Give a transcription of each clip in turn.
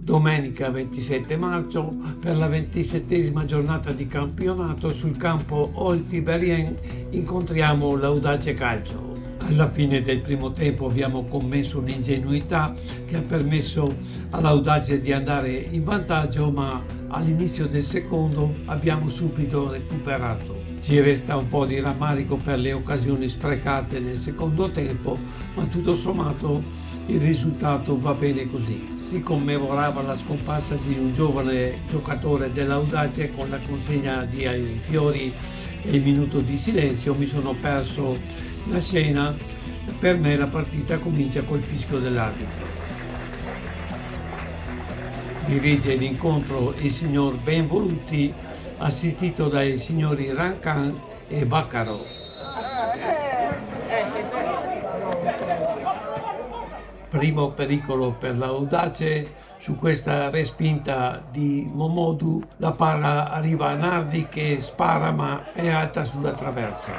Domenica 27 marzo, per la 27esima giornata di campionato sul campo Oltiberien incontriamo l'Audace Calcio. Alla fine del primo tempo abbiamo commesso un'ingenuità che ha permesso all'Audace di andare in vantaggio, ma all'inizio del secondo abbiamo subito recuperato. Ci resta un po' di rammarico per le occasioni sprecate nel secondo tempo, ma tutto sommato il risultato va bene così. Si commemorava la scomparsa di un giovane giocatore dell'Audace con la consegna di fiori e il minuto di silenzio. Mi sono perso la scena. Per me la partita comincia col fischio dell'arbitro. Dirige l'incontro il signor Benvoluti, assistito dai signori Rancan e Baccaro. Primo pericolo per l'Audace, su questa respinta di Momodu la palla arriva a Nardi che spara ma è alta sulla traversa.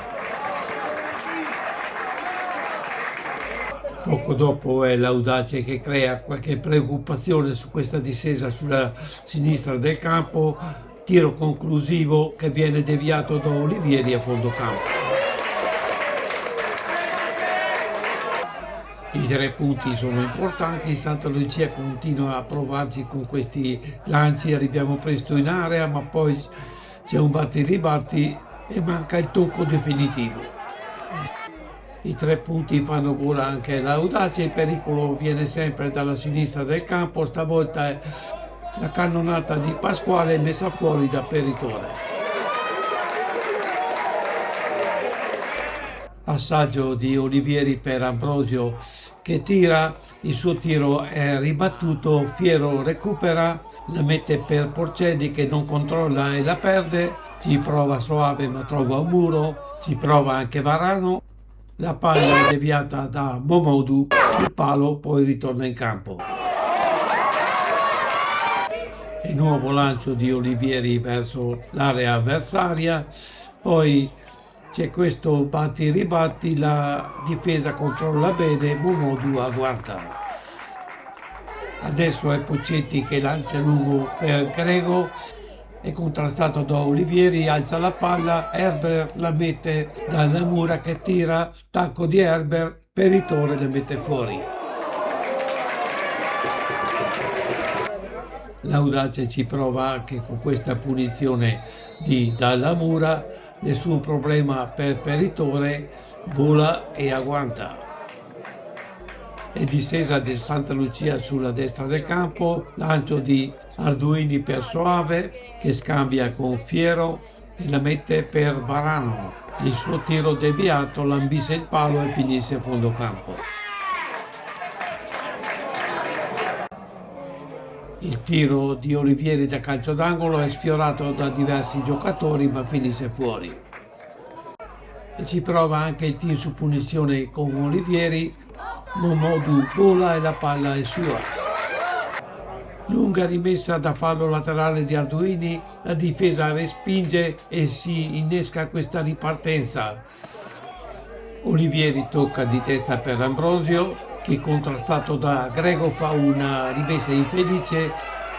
Poco dopo è l'Audace che crea qualche preoccupazione su questa discesa sulla sinistra del campo, tiro conclusivo che viene deviato da Olivieri a fondo campo. I 3 punti sono importanti, Santa Lucia continua a provarci con questi lanci, arriviamo presto in area ma poi c'è un batti-ribatti e manca il tocco definitivo. I 3 punti fanno gola anche l'Audace, il pericolo viene sempre dalla sinistra del campo, stavolta è la cannonata di Pasquale messa fuori da Peritore. Passaggio di Olivieri per Ambrosio che tira, il suo tiro è ribattuto, Fiero recupera, la mette per Porcelli che non controlla e la perde, ci prova Soave ma trova un muro, ci prova anche Varano, la palla è deviata da Momodu sul palo, poi ritorna in campo. E nuovo lancio di Olivieri verso l'area avversaria, poi c'è questo batti-ribatti, la difesa controlla bene, Momodu aguanta. Adesso è Pocetti che lancia lungo per Grego, è contrastato da Olivieri, alza la palla, Herbert la mette dalla mura che tira, tacco di Herbert, Peritore la mette fuori. L'Audace ci prova anche con questa punizione di Dalla Mura, nessun problema per Peritore, vola e agguanta. È discesa di Santa Lucia sulla destra del campo, lancio di Arduini per Soave che scambia con Fiero e la mette per Varano. Il suo tiro deviato lambisce il palo e finisce a fondo campo. Il tiro di Olivieri da calcio d'angolo è sfiorato da diversi giocatori ma finisce fuori. E ci prova anche il team su punizione con Olivieri, Momodu vola e la palla è sua. Lunga rimessa da fallo laterale di Arduini, la difesa respinge e si innesca questa ripartenza. Olivieri tocca di testa per Ambrosio che contrastato da Grego fa una rimessa infelice,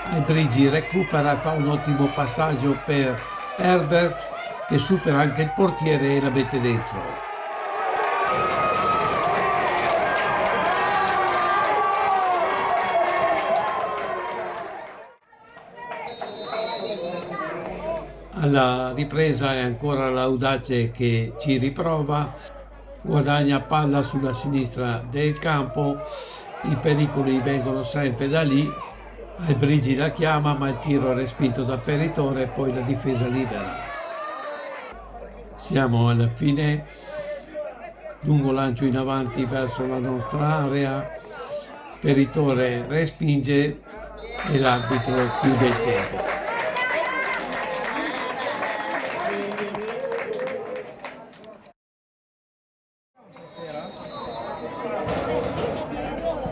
Albrigi recupera e fa un ottimo passaggio per Herbert che supera anche il portiere e la mette dentro. Alla ripresa è ancora l'Audace che ci riprova, guadagna palla sulla sinistra del campo, i pericoli vengono sempre da lì, Albrigi la chiama ma il tiro è respinto da Peritore e poi la difesa libera. Siamo alla fine, lungo lancio in avanti verso la nostra area, Peritore respinge e l'arbitro chiude il tempo.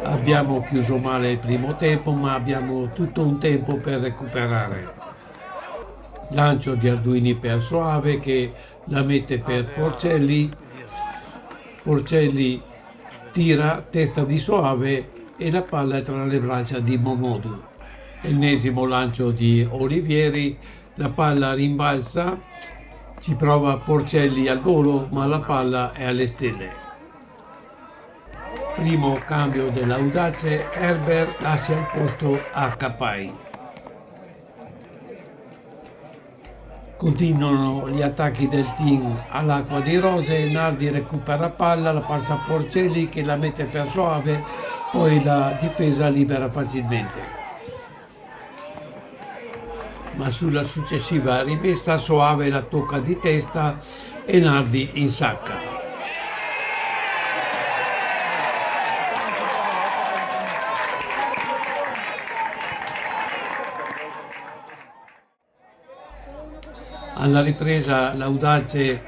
Abbiamo chiuso male il primo tempo, ma abbiamo tutto un tempo per recuperare. Lancio di Arduini per Soave che la mette per Porcelli. Porcelli tira, testa di Soave e la palla è tra le braccia di Momodu. Ennesimo lancio di Olivieri, la palla rimbalza, ci prova Porcelli al volo, ma la palla è alle stelle. Primo cambio dell'Audace, Herbert lascia il posto a Capai. Continuano gli attacchi del team all'Acqua di Rose, Nardi recupera palla, la passa a Porcelli che la mette per Soave, poi la difesa libera facilmente. Ma sulla successiva rimessa Soave la tocca di testa e Nardi insacca. Alla ripresa l'Audace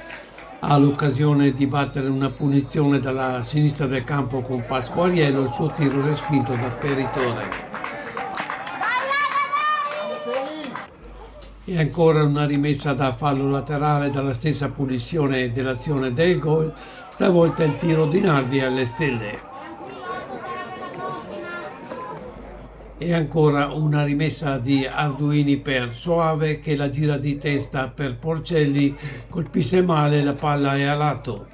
ha l'occasione di battere una punizione dalla sinistra del campo con Pasquariello, il suo tiro respinto da Peritore. E ancora una rimessa da fallo laterale dalla stessa punizione dell'azione del gol, stavolta il tiro di Nardi alle stelle. E ancora una rimessa di Arduini per Soave che la gira di testa per Porcelli, colpisce male, la palla è a lato.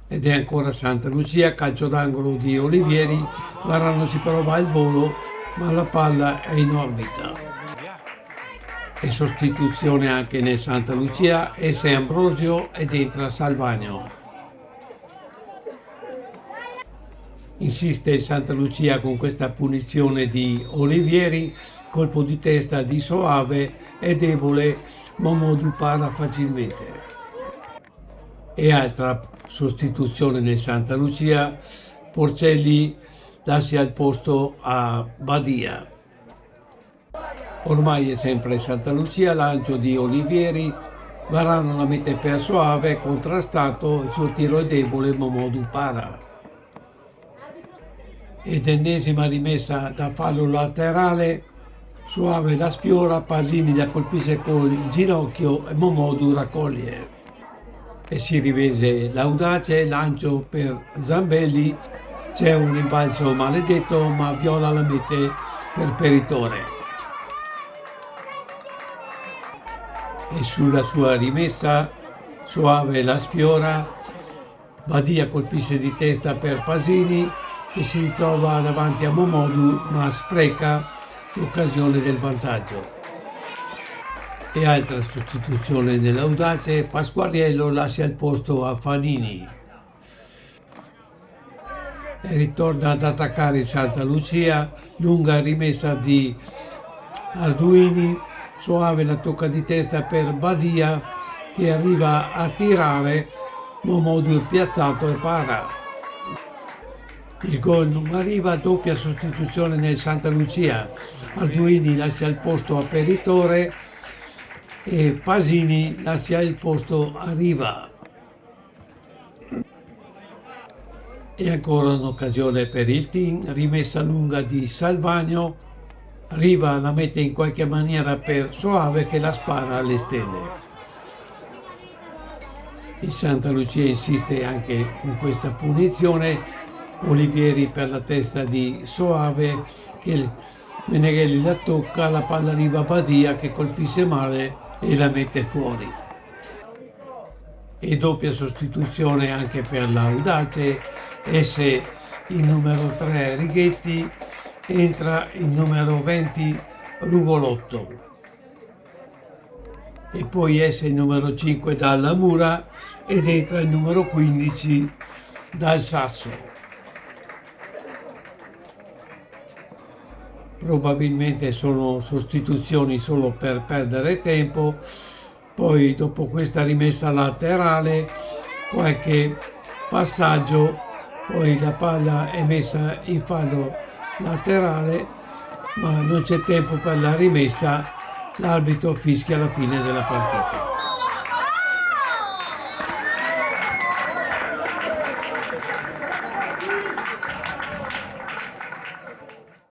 Ed è ancora Santa Lucia, calcio d'angolo di Olivieri, Varano si prova al volo ma la palla è in orbita. E sostituzione anche nel Santa Lucia, esce Ambrosio ed entra Salvagno. Insiste il Santa Lucia con questa punizione di Olivieri, colpo di testa di Soave, è debole, Momodou para facilmente. E altra sostituzione nel Santa Lucia, Porcelli lascia il posto a Badia. Ormai è sempre Santa Lucia, lancio di Olivieri, Varano la mette per Soave, contrastato, il suo tiro è debole, Momodou para. Ed ennesima rimessa da fallo laterale, Soave la sfiora, Pasini la colpisce col ginocchio e Momodou raccoglie. E si rivede l'Audace, lancio per Zambelli, c'è un rimbalzo maledetto ma Viola la mette per Peritore. E sulla sua rimessa Soave la sfiora, Badia colpisce di testa per Pasini, che si ritrova davanti a Momodou ma spreca l'occasione del vantaggio. E altra sostituzione nell'Audace, Pasquariello lascia il posto a Fanini. E ritorna ad attaccare il Santa Lucia, lunga rimessa di Arduini, Soave la tocca di testa per Badia che arriva a tirare, Momodou è piazzato e para. Il gol non arriva, doppia sostituzione nel Santa Lucia, Arduini lascia il posto a Peritore e Pasini lascia il posto a Riva. E ancora un'occasione per il team, rimessa lunga di Salvagno, Riva la mette in qualche maniera per Soave che la spara alle stelle. Il Santa Lucia insiste anche con questa punizione, Olivieri per la testa di Soave che Meneghelli la tocca, la palla arriva a Badia che colpisce male e la mette fuori. E doppia sostituzione anche per l'Audace, esce il numero 3 Righetti, entra il numero 20 Rugolotto. E poi esce il numero 5 dalla Mura ed entra il numero 15 dal Sasso. Probabilmente sono sostituzioni solo per perdere tempo, poi dopo questa rimessa laterale qualche passaggio, poi la palla è messa in fallo laterale ma non c'è tempo per la rimessa, l'arbitro fischia la fine della partita.